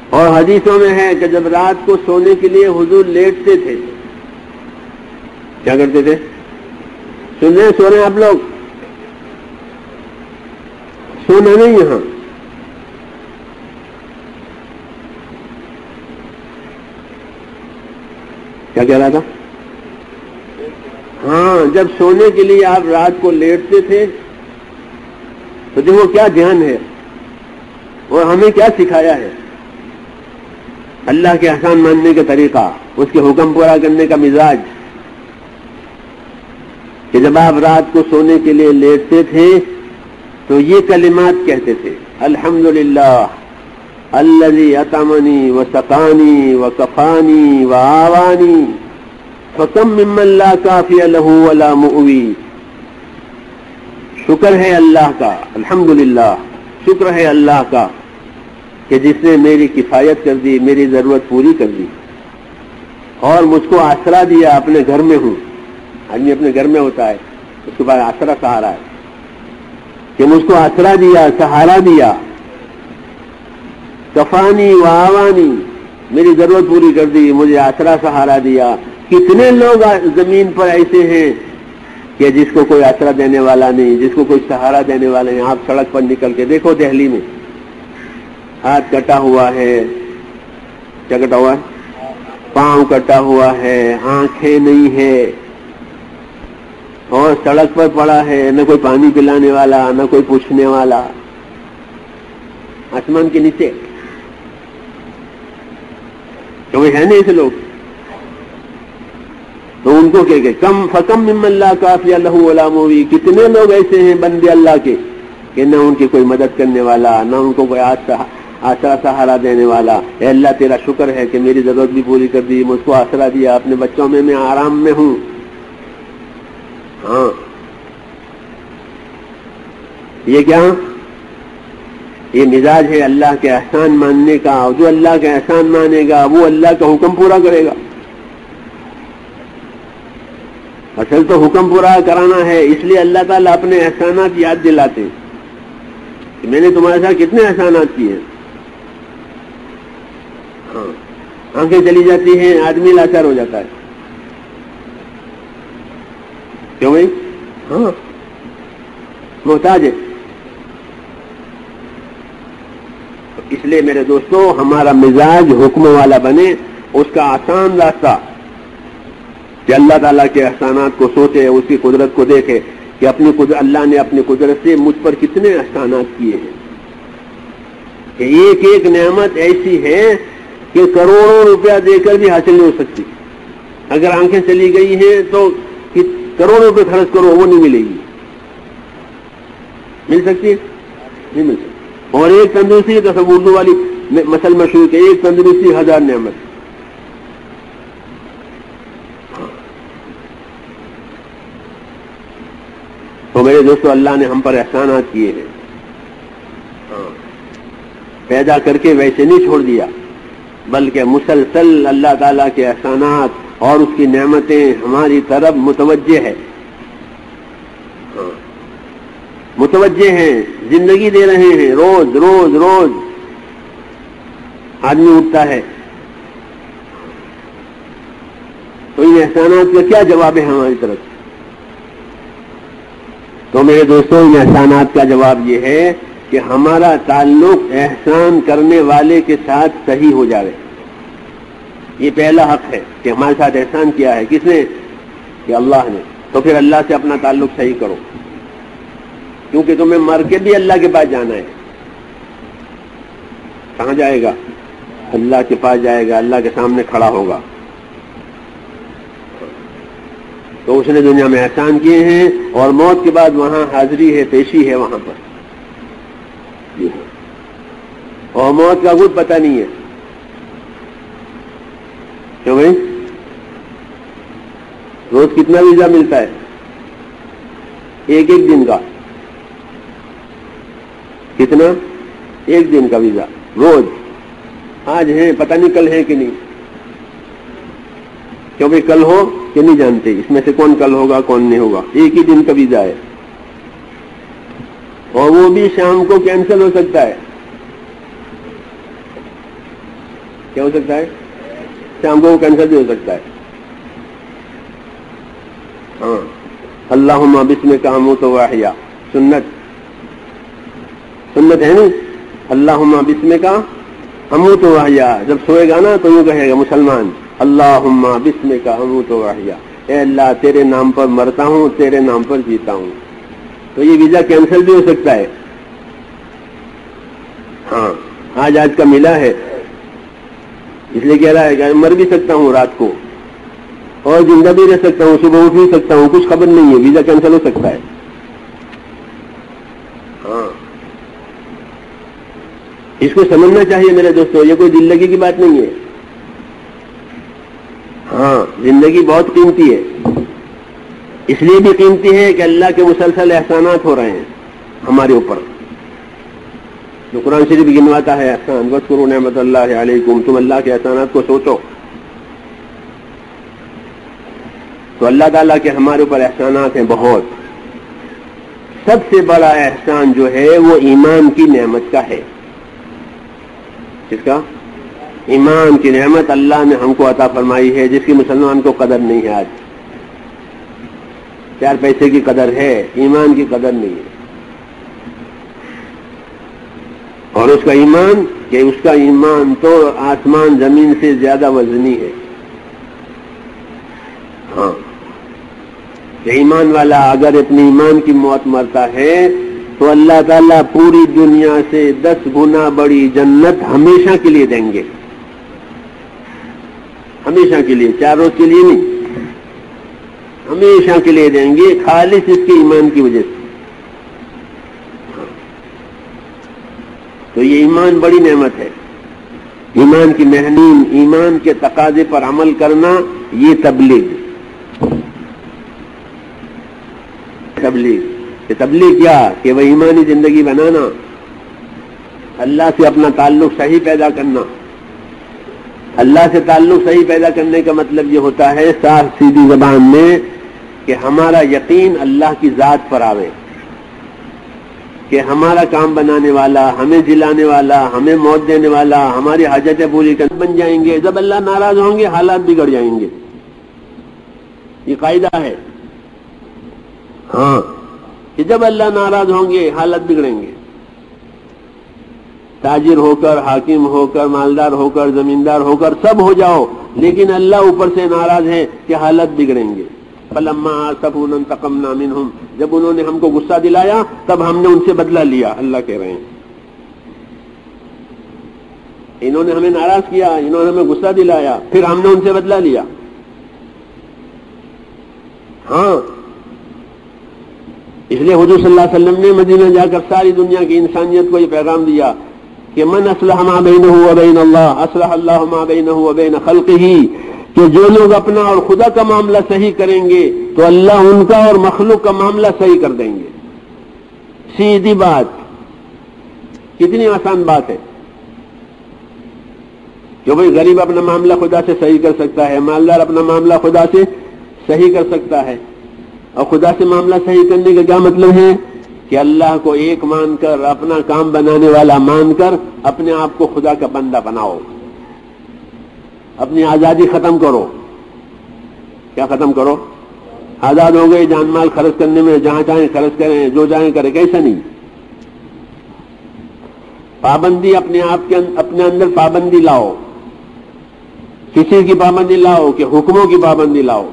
اور حدیثوں میں ہے کہ جب رات کو سونے کے لیے حضور لیٹتے تھے کیا کرتے تھے؟ سن رہے ہیں؟ سو رہے ہیں آپ لوگ؟ سونا نہیں یہاں، کیا کہہ رہا تھا؟ ہاں، جب سونے کے لیے آپ رات کو لیٹتے تھے تو دیکھو کیا دھیان ہے اور ہمیں کیا سکھایا ہے، اللہ کے احسان ماننے کا طریقہ، اس کے حکم پورا کرنے کا مزاج، کہ جب آپ رات کو سونے کے لیے لیٹتے تھے تو یہ کلمات کہتے تھے: الحمدللہ الذی اطعمنی وسقانی وکفانی وآوانی فکم ممن لا کافی لہ ولا مؤوی. شکر ہے اللہ کا، الحمدللہ، شکر ہے اللہ کا کہ جس نے میری کفایت کر دی، میری ضرورت پوری کر دی اور مجھ کو آسرا دیا. اپنے گھر میں ہوں، آدمی اپنے گھر میں ہوتا ہے، اس کے بعد آسرا سہارا ہے، کہ مجھ کو آسرا دیا، سہارا دیا. کفانی وآوانی، میری ضرورت پوری کر دی، مجھے آسرا سہارا دیا. کتنے لوگ زمین پر ایسے ہیں کہ جس کو کوئی آسرا دینے والا نہیں، جس کو کوئی سہارا دینے والا نہیں. آپ سڑک پر نکل کے دیکھو دہلی میں، ہاتھ کٹا ہوا ہے، کیا کٹا ہوا ہے؟ پاؤں کٹا ہوا ہے، آنکھیں نہیں ہے، اور سڑک پر پڑا ہے، نہ کوئی پانی پلانے والا، نہ کوئی پوچھنے والا، آسمان کے نیچے. تو وہ ہے نہیں ایسے لوگ. تو ان کو کہ کم فکم ممن لا کافی لہ ولا مؤوی، کتنے لوگ ایسے ہیں بندے اللہ کے کہ نہ ان کی کوئی مدد کرنے والا، نہ ان کو کوئی آسرا سہارا دینے والا. اے اللہ تیرا شکر ہے کہ میری ضرورت بھی پوری کر دی، مجھ کو آسرا دیا، اپنے بچوں میں آرام میں ہوں. ہاں، یہ کیا؟ یہ مزاج ہے اللہ کے احسان ماننے کا. جو اللہ کے احسان مانے گا وہ اللہ کا حکم پورا کرے گا. اصل تو حکم پورا کرانا ہے، اس لیے اللہ تعالیٰ اپنے احسانات یاد دلاتے ہیں کہ میں نے تمہارے ساتھ کتنے احسانات کیے ہیں. ہاں، آنکھیں چلی جاتی ہیں، آدمی لاچار ہو جاتا ہے. کیوں بھائی؟ ہاں، محتاج ہے. اس لیے میرے دوستو ہمارا مزاج حکم والا بنے. اس کا آسان راستہ کہ اللہ تعالیٰ کے احسانات کو سوچے، اس کی قدرت کو دیکھے کہ اللہ نے اپنی قدرت سے مجھ پر کتنے احسانات کیے ہیں. کہ ایک ایک نعمت ایسی ہے کہ کروڑوں روپیہ دے کر بھی حاصل نہیں ہو سکتی. اگر آنکھیں چلی گئی ہیں تو کروڑوں روپے خرچ کرو وہ نہیں ملے گی. مل سکتی ہے؟ نہیں مل سکتی. اور ایک تندرستی، تو سب اردو والی مثل مشہور کہ ایک تندرستی 1000 نعمت. تو میرے دوستو اللہ نے ہم پر احسانات کیے ہیں. پیدا کر کے ویسے نہیں چھوڑ دیا، بلکہ مسلسل اللہ تعالیٰ کے احسانات اور اس کی نعمتیں ہماری طرف متوجہ ہے. متوجہ ہیں، زندگی دے رہے ہیں. روز روز روز آدمی اٹھتا ہے تو ان احسانات کا کیا جواب ہے ہماری طرف؟ تو میرے دوستوں ان احسانات کا جواب یہ ہے کہ ہمارا تعلق احسان کرنے والے کے ساتھ صحیح ہو جائے. یہ پہلا حق ہے کہ ہمارے ساتھ احسان کیا ہے. کس نے؟ کہ اللہ نے. تو پھر اللہ سے اپنا تعلق صحیح کرو، کیونکہ تمہیں مر کے بھی اللہ کے پاس جانا ہے. کہاں جائے گا؟ اللہ کے پاس جائے گا، اللہ کے سامنے کھڑا ہوگا. تو اس نے دنیا میں احسان کیے ہیں اور موت کے بعد وہاں حاضری ہے، پیشی ہے وہاں پر. اور موت کا کچھ پتہ نہیں ہے. کیوں بھائی؟ روز کتنا ویزا ملتا ہے؟ ایک دن کا. کتنا؟ 1 دن کا ویزا روز. آج ہے، پتہ نہیں کل ہے کہ نہیں. کیوں بھائی کل ہو کہ نہیں جانتے، اس میں سے کون کل ہوگا کون نہیں ہوگا. 1 ہی دن کا ویزا ہے اور وہ بھی شام کو کینسل ہو سکتا ہے. کیا ہو سکتا ہے؟ شام کو کینسل بھی ہو سکتا ہے. ہاں اللہم بسمک اموت و احیا سنت ہے نا. اللہم بسمک اموت و احیا جب سوئے گا نا تو یوں کہے گا مسلمان اللہم بسمک اموت و احیا، اے اللہ تیرے نام پر مرتا ہوں تیرے نام پر جیتا ہوں. تو یہ ویزا کینسل بھی ہو سکتا ہے. ہاں آج کا ملا ہے اس لیے کہہ رہا ہے کہ مر بھی سکتا ہوں رات کو اور زندہ بھی رہ سکتا ہوں، صبح اٹھ بھی سکتا ہوں، کچھ خبر نہیں ہے، ویزا کینسل ہو سکتا ہے. ہاں اس کو سمجھنا چاہیے میرے دوستوں، یہ کوئی دل لگی کی بات نہیں ہے. ہاں زندگی بہت قیمتی ہے، اس لیے بھی قیمتی ہے کہ اللہ کے مسلسل احسانات ہو رہے ہیں ہمارے اوپر. جو قرآن شریف گنواتا ہے احسان، واذکروا نعمت اللہ علیکم، تم اللہ کے احسانات کو سوچو. تو اللہ تعالیٰ کے ہمارے اوپر احسانات ہیں بہت. سب سے بڑا احسان جو ہے وہ ایمان کی نعمت کا ہے. کس کا؟ ایمان کی نعمت اللہ نے ہم کو عطا فرمائی ہے، جس کی مسلمان کو قدر نہیں ہے. آج 4 پیسے کی قدر ہے، ایمان کی قدر نہیں ہے. اور اس کا ایمان تو آسمان زمین سے زیادہ وزنی ہے. ہاں کہ ایمان والا اگر اپنے ایمان کی موت مرتا ہے تو اللہ تعالیٰ پوری دنیا سے 10 گنا بڑی جنت ہمیشہ کے لیے دیں گے. ہمیشہ کے لیے، 4 روز کے لیے نہیں، ہمیشہ کے لیے دیں گے، خالص اس کے ایمان کی وجہ سے. تو یہ ایمان بڑی نعمت ہے. ایمان کی مہنین، ایمان کے تقاضے پر عمل کرنا، یہ تبلیغ. تبلیغ کیا کہ وہ ایمانی زندگی بنانا، اللہ سے اپنا تعلق صحیح پیدا کرنا. اللہ سے تعلق صحیح پیدا کرنے کا مطلب یہ ہوتا ہے صاف سیدھی زبان میں کہ ہمارا یقین اللہ کی ذات پر آوے، کہ ہمارا کام بنانے والا، ہمیں جلانے والا، ہمیں موت دینے والا، ہماری حاجتیں پوری کرنے بن جائیں گے. جب اللہ ناراض ہوں گے حالات بگڑ جائیں گے. یہ قاعدہ ہے. ہاں کہ جب اللہ ناراض ہوں گے حالت بگڑیں گے. تاجر ہو کر، حاکم ہو کر، مالدار ہو کر، زمیندار ہو کر، سب ہو جاؤ، لیکن اللہ اوپر سے ناراض ہے کہ حالت بگڑیں گے. فلما آسفونا انتقمنا منہم، جب انہوں نے ہم کو غصہ دلایا تب ہم نے ان سے بدلہ لیا. اللہ کہہ رہے ہیں انہوں نے ہمیں ناراض کیا، انہوں نے ہمیں غصہ دلایا، پھر ہم نے ان سے بدلہ لیا. ہاں اس لیے حضور صلی اللہ علیہ وسلم نے مدینہ جا کر ساری دنیا کی انسانیت کو یہ پیغام دیا کہ من اصلح ما بینہ وبین اللہ اصلح اللہ ما بینہ وبین خلقہ، کہ جو لوگ اپنا اور خدا کا معاملہ صحیح کریں گے تو اللہ ان کا اور مخلوق کا معاملہ صحیح کر دیں گے. سیدھی بات، کتنی آسان بات ہے کہ بھائی غریب اپنا معاملہ خدا سے صحیح کر سکتا ہے، مالدار اپنا معاملہ خدا سے صحیح کر سکتا ہے. اور خدا سے معاملہ صحیح کرنے کا کیا مطلب ہے کہ اللہ کو ایک مان کر، اپنا کام بنانے والا مان کر اپنے آپ کو خدا کا بندہ بناؤ. اپنی آزادی ختم کرو. کیا ختم کرو؟ آزاد ہو گئے جان مال خرچ کرنے میں، جہاں چاہیں خرچ کریں، جو چاہیں کریں. کیسا نہیں؟ پابندی اپنے آپ کے اپنے اندر پابندی لاؤ. کسی کی پابندی لاؤ کہ حکموں کی پابندی لاؤ.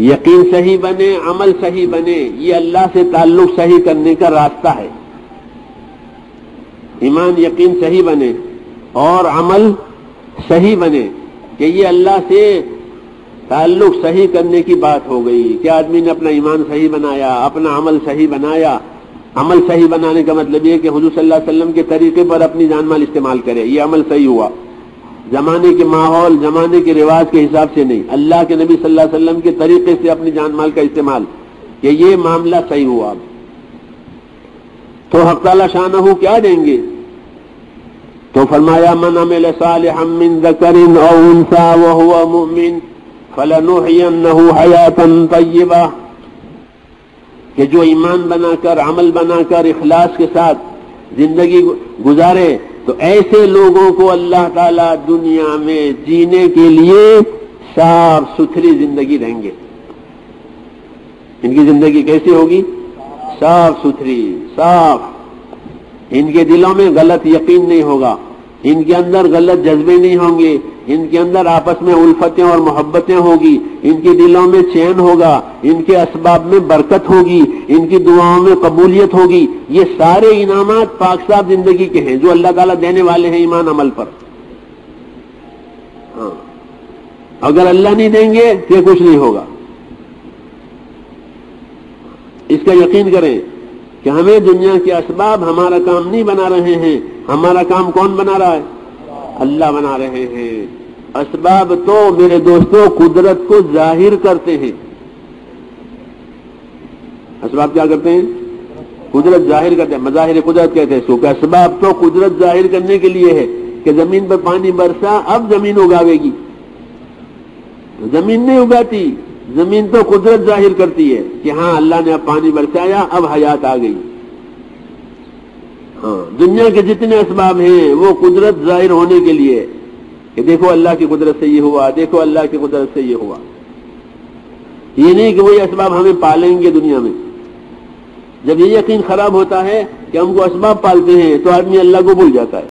یقین صحیح بنے، عمل صحیح بنے، یہ اللہ سے تعلق صحیح کرنے کا راستہ ہے. ایمان یقین صحیح بنے اور عمل صحیح بنے کہ یہ اللہ سے تعلق صحیح کرنے کی بات ہو گئی کہ آدمی نے اپنا ایمان صحیح بنایا، اپنا عمل صحیح بنایا. عمل صحیح بنانے کا مطلب یہ کہ حضور صلی اللہ علیہ وسلم کے طریقے پر اپنی جان مال استعمال کرے. یہ عمل صحیح ہوا. زمانے کے ماحول، زمانے کے رواج کے حساب سے نہیں، اللہ کے نبی صلی اللہ علیہ وسلم کے طریقے سے اپنی جان مال کا استعمال، کہ یہ معاملہ صحیح ہوا. تو حق تعالی شانہ کیا دیں گے؟ تو فرمایا من عمل صالحا من ذکر او انثى وهو مؤمن فلنحيينه حیاتا طیبہ، کہ جو ایمان بنا کر، عمل بنا کر، اخلاص کے ساتھ زندگی گزارے، تو ایسے لوگوں کو اللہ تعالیٰ دنیا میں جینے کے لیے صاف ستھری زندگی دیں گے. ان کی زندگی کیسی ہوگی؟ صاف ستھری، صاف. ان کے دلوں میں غلط یقین نہیں ہوگا، ان کے اندر غلط جذبے نہیں ہوں گے، ان کے اندر آپس میں الفتیں اور محبتیں ہوگی، ان کے دلوں میں چین ہوگا، ان کے اسباب میں برکت ہوگی، ان کی دعاؤں میں قبولیت ہوگی. یہ سارے انعامات پاک صاف زندگی کے ہیں جو اللہ تعالیٰ دینے والے ہیں ایمان عمل پر. ہاں، اگر اللہ نہیں دیں گے تو یہ کچھ نہیں ہوگا. اس کا یقین کریں کہ ہمیں دنیا کے اسباب ہمارا کام نہیں بنا رہے ہیں، ہمارا کام کون بنا رہا ہے؟ اللہ بنا رہے ہیں. اسباب تو میرے دوستوں قدرت کو ظاہر کرتے ہیں. اسباب کیا کرتے ہیں؟ قدرت ظاہر کرتے ہیں. مظاہر قدرت کہتے ہیں اس کو. کہ اسباب تو قدرت ظاہر کرنے کے لیے ہے کہ زمین پر پانی برسا، اب زمین اگاوے گی. زمین نہیں اگاتی، زمین تو قدرت ظاہر کرتی ہے کہ ہاں اللہ نے اب پانی برسایا، اب حیات آ گئی. ہاں، دنیا کے جتنے اسباب ہیں وہ قدرت ظاہر ہونے کے لیے کہ دیکھو اللہ کی قدرت سے یہ ہوا، دیکھو اللہ کی قدرت سے یہ ہوا. یہ نہیں کہ وہی اسباب ہمیں پالیں گے دنیا میں. جب یہ یقین خراب ہوتا ہے کہ ہم کو اسباب پالتے ہیں تو آدمی اللہ کو بھول جاتا ہے.